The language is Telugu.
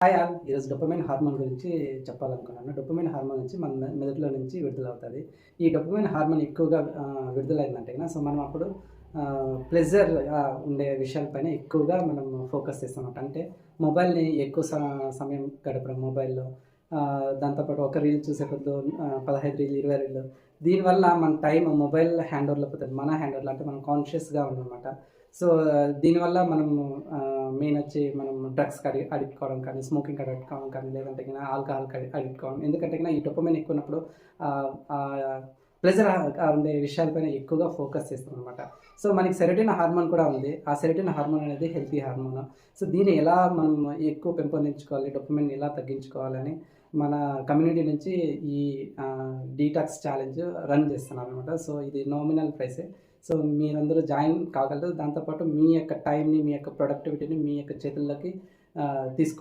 Hi all. ఈరోజు డోపమైన్ హార్మోన్ గురించి చెప్పాలనుకున్నాను. డోపమైన్ హార్మోన్ నుంచి మన మెదడులో నుంచి విడుదలవుతది. ఈ డోపమైన్ హార్మోన్ ఎక్కువగా విడుదలైందంటే సో మనం అప్పుడు ప్లెజర్‌గా ఉండే విషయాలపైన ఎక్కువగా మనం ఫోకస్ చేస్తామన్నమాట. అంటే మొబైల్‌ని ఎక్కువ సమయం గడపడం మొబైల్‌లో, దాంతో పాటు ఒక రీల్ చూసే కొద్దు 15 రీల్, 20 రీల్లు. దీనివల్ల మన టైం మొబైల్ హ్యాండ్ ఓవర్‌లో పోతది. మన హ్యాండ్ ఓవర్‌లో అంటే మనం కాన్షియస్‌గా ఉండమన్నమాట. సో, దీనివల్ల మనము మెయిన్ వచ్చి మనం డ్రగ్స్‌కి అడిక్ట్ కావడం కానీ, స్మోకింగ్‌కి అడిక్ట్ కావడం కానీ, లేదంటే గిన ఆల్కహాల్‌కి అడిక్ట్ కావడం. ఎందుకంటే గిన ఈ డోపమైన్ ఎక్కువ ఉన్నప్పుడు ప్లెజర్ ఉండే విషయాలపైన ఎక్కువగా ఫోకస్ చేస్తామనమాట. సో, మనకి సెరోటోనిన్ హార్మోన్ కూడా ఉంది. ఆ సెరోటోనిన్ హార్మోన్ అనేది హెల్తీ హార్మోన్. సో, దీన్ని ఎలా మనం ఎక్కువ పెంపొందించుకోవాలి, డోపమైన్ ఎలా తగ్గించుకోవాలని మన కమ్యూనిటీ నుంచి ఈ డీటాక్స్ ఛాలెంజ్ రన్ చేస్తున్నారనమాట. సో, ఇది నామినల్ ప్రైసే. సో, మీరందరూ జాయిన్ కాగలరు. దాంతో పాటు మీ యొక్క టైమ్‌ని, మీ యొక్క ప్రొడక్టివిటీని మీ యొక్క చేతుల్లోకి తీసుకో